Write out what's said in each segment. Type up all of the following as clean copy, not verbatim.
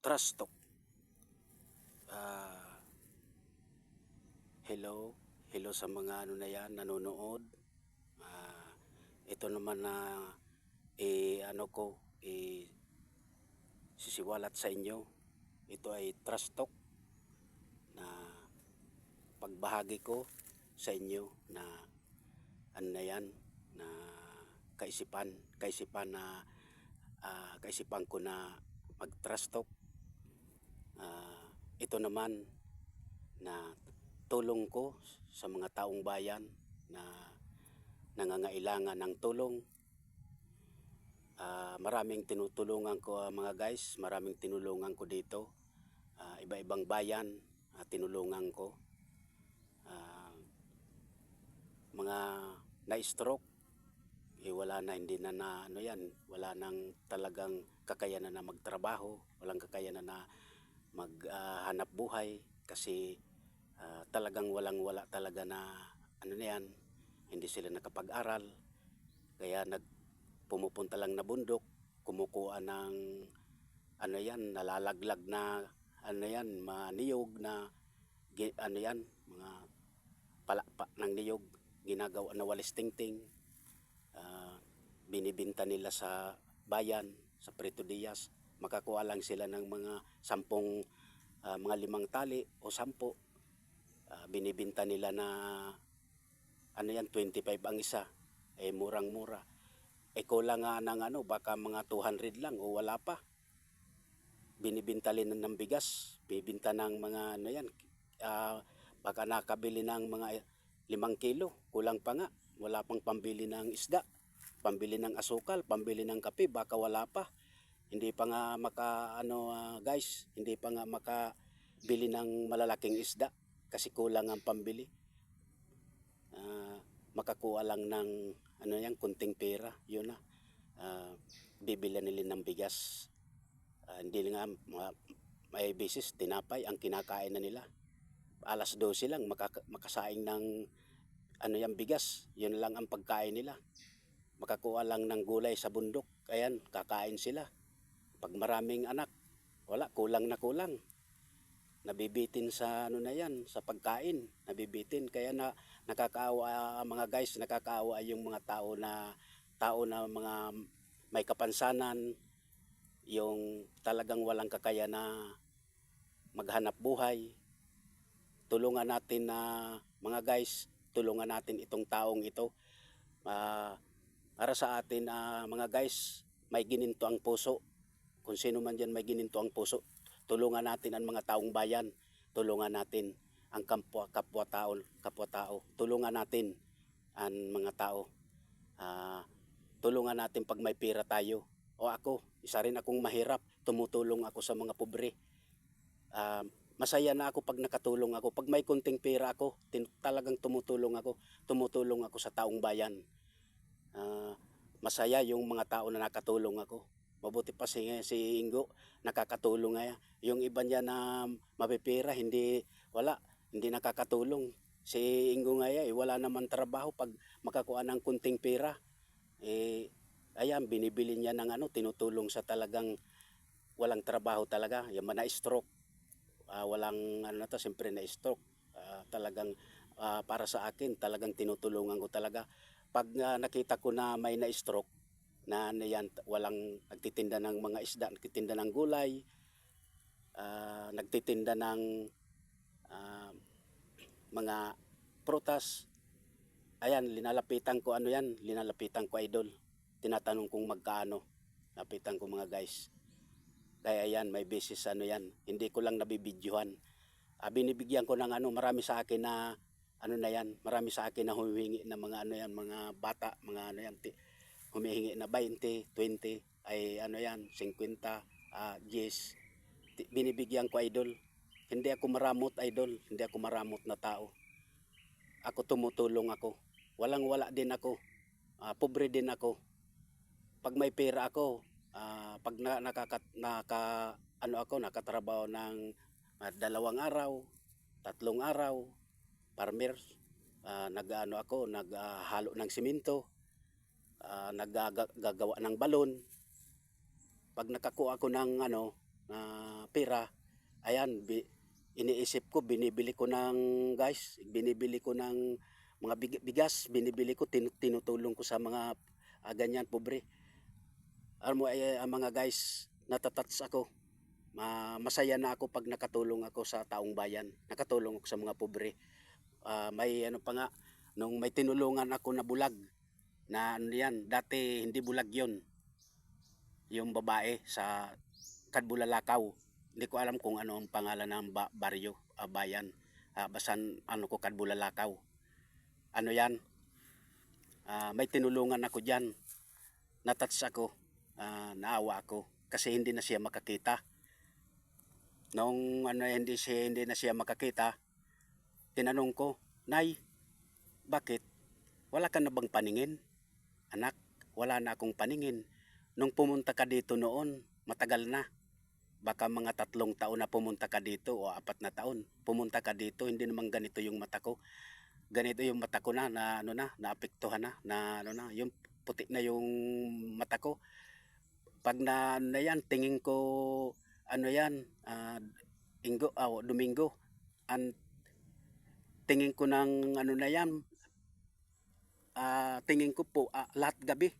Trust talk. Ah, hello sa mga ano na yan, nanonood. Ito naman na sisiwalat sa inyo. Ito ay trust talk na pagbahagi ko sa inyo na ano na yan, na kaisipan ko na mag-trust talk. Ito naman na tulong ko sa mga taong bayan na nangangailangan ng tulong. Maraming tinutulungan ko mga guys, maraming tinulungan ko dito. Iba-ibang bayan tinulungan ko. Mga na-stroke, wala na, hindi na ano yan, wala nang talagang kakayanan na magtrabaho, walang kakayanan na maghanap buhay kasi talagang wala talaga na ano na yan, hindi sila nakapag-aral, kaya pumupunta lang na bundok, kumukuha ng ano yan, nalalaglag na ano yan, maniyog na ano yan, mga palakpak ng niyog, ginagawa na walis tingting. Binibinta nila sa bayan, sa Prito Diaz. Makakuha lang sila ng mga 10 mga 5 tali o 10. Binibinta nila na ano yan, 25 ang isa, murang-mura. Kulang nga ng baka mga 200 lang o wala pa. Binibinta rin ng bigas, bibinta ng mga ano yan, baka nakabili ng mga 5 kilo, kulang pa nga, wala pang pambili ng isda, pambili ng asukal, pambili ng kape, baka wala pa. Hindi pa nga guys, hindi pa nga makabili ng malalaking isda kasi kulang ang pambili. Makakuha lang ng ano yan, kunting pera, yun na. Bibili nila ng bigas. Hindi nga may bisis, tinapay ang kinakain na nila. 12:00 lang makasaing ng ano yan, bigas, yun lang ang pagkain nila. Makakuha lang ng gulay sa bundok, ayan, kakain sila. Pag maraming anak, wala, kulang na kulang. Nabibitin sa ano na yan, sa pagkain, nabibitin. Kaya nakakaawa mga guys, nakakaawa yung mga tao na mga may kapansanan, yung talagang walang kakaya na maghanap buhay. Tulungan natin na mga guys, tulungan natin itong taong ito. Para sa atin mga guys, may gininto ang puso. Kung sino man dyan may gininto ang puso, tulungan natin ang mga taong bayan. Tulungan natin ang kapwa-tao. Tulungan natin ang mga tao. Tulungan natin pag may pera tayo. O ako, isa rin akong mahirap, tumutulong ako sa mga pobre. Masaya na ako pag nakatulong ako. Pag may kunting pera ako, talagang tumutulong ako sa taong bayan. Masaya yung mga tao na nakatulong ako. Mabuti pa si Ingo, nakakatulong nga. Yung iba niya na mapipira, hindi nakakatulong. Si Ingo nga wala naman trabaho. Pag makakuha ng kunting pera, ayan, binibili niya ng tinutulong sa talagang walang trabaho talaga. Yung na-stroke, walang siyempre na-stroke. Talagang para sa akin, talagang tinutulungan ko talaga. Pag nakita ko na may na-stroke, na yan, walang nagtitinda ng mga isda, nagtitinda ng gulay, nagtitinda ng mga prutas, ayan, linalapitan ko idol. Tinatanong kong magkano, lapitan ko mga guys. Kaya yan, may basis yan, hindi ko lang nabibidyohan. Binibigyan ko ng marami sa akin na marami sa akin na humihingi ng mga mga bata, mga humihingi na 20, 20, ay 50, 10. Binibigyan ko idol. Hindi ako maramot idol, hindi ako maramot na tao. Ako tumutulong ako. Walang-wala din ako. Pobre din ako. Pag may pera ako, pag nakatrabaho ng 2 araw, 3 araw, farmer, naghalo ng simento, naggagawa ng balon. Pag nakakuha ko ng na pera, ayan, iniisip ko, binibili ko ng binibili ko ng mga bigas, binibili ko, tinutulong ko sa mga ganyan, pobre. Alam mo, ang mga guys, natatats ako. Masaya na ako pag nakatulong ako sa taong bayan, nakatulong ako sa mga pobre. May ano pa nga, nung may tinulungan ako na bulag, na ano yan, dati hindi bulag yon, yung babae sa Kadbulalakaw. Hindi ko alam kung ano ang pangalan ng baryo, bayan. Basan ano ko, Kadbulalakaw. Ano yan, may tinulungan ako dyan, natats ako, naawa ako, kasi hindi na siya makakita. Nung ano, hindi na siya makakita, tinanong ko, Nay, bakit? Wala ka na bang paningin? Anak, wala na akong paningin. Nung pumunta ka dito noon, matagal na. Baka mga 3 taon na pumunta ka dito o 4 na taon. Pumunta ka dito, hindi naman ganito yung mata ko. Ganito yung mata ko na ano na, naapektuhan na ano na, yung puti na yung mata ko. Pag na yan, tingin ko ano yan, Domingo. Ang tingin ko ng ano na yan, tingin ko po lahat gabi.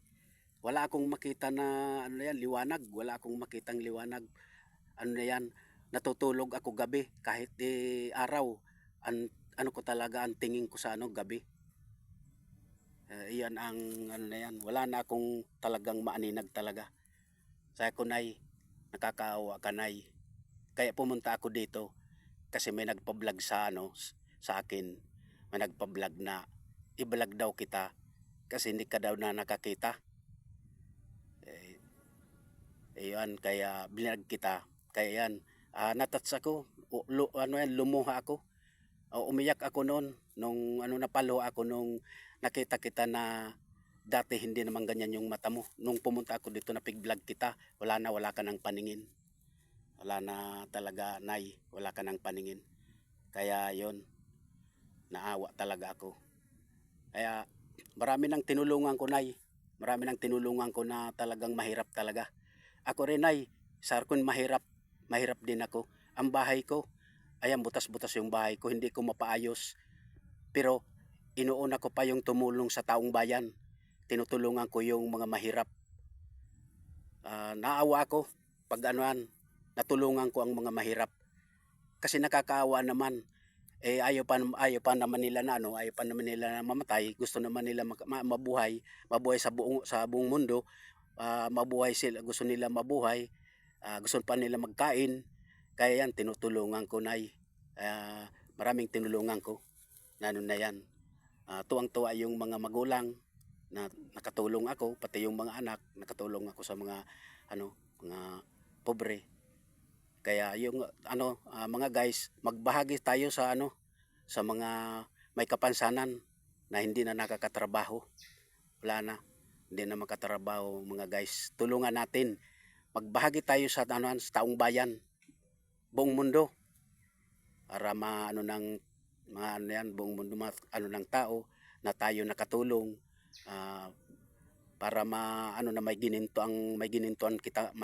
Wala akong makita na ano yan, liwanag. Wala akong makitang liwanag. Ano na yan, natutulog ako gabi kahit araw. Ano ko talaga ang tingin ko sa ano gabi. Iyan ang ano na yan. Wala na akong talagang maaninag talaga. Sabi ko, Nay, nakakaawa ka, Nay. Kaya pumunta ako dito kasi may nagpa-vlog sa ano sa akin. May nagpa-vlog na i-vlog daw kita kasi hindi ka daw na nakakita. Ayan, kaya binag kita. Kaya yan, natats ako, lumuha ako. Umiyak ako noon, nung napalo ako nung nakita kita na dati hindi naman ganyan yung mata mo. Nung pumunta ako dito na pig-vlog kita, wala ka ng paningin. Wala na talaga, Nay, wala ka ng paningin. Kaya yon, naawa talaga ako. Kaya marami nang tinulungan ko, Nay. Marami nang tinulungan ko na talagang mahirap talaga. Ako rin, Nay, sa akin mahirap din ako. Ang bahay ko, ayan, butas-butas yung bahay ko, hindi ko mapaayos. Pero inuuna ko pa yung tumulong sa taong bayan. Tinutulungan ko yung mga mahirap. Naawa ako pag natulungan ko ang mga mahirap. Kasi nakakaawa naman. Ayaw pa naman nila ayaw pa naman nila na mamatay. Gusto naman nila mabuhay sa buong mundo. Mabuhay sila, gusto nila mabuhay, gusto pa nila magkain. Kaya yan, tinutulungan ko, Nay. Maraming tinulungan ko na ano na yan. Tuwang-tuwa yung mga magulang na nakatulong ako, pati yung mga anak, nakatulong ako sa mga mga pobre. Kaya yung mga guys, magbahagi tayo sa mga may kapansanan na hindi na nakakatrabaho. Wala na, hindi na makatrabaho, mga guys. Tulungan natin. Magbahagi tayo sa taong bayan, buong mundo, para buong mundo ng tao na tayo nakatulong, para may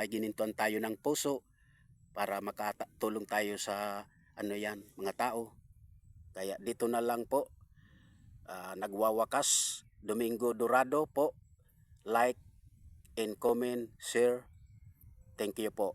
ginintuan tayo ng puso, para makatulong tayo sa mga tao. Kaya dito na lang po, nagwawakas, Domingo Dorado po. Like and comment, share. Thank you po.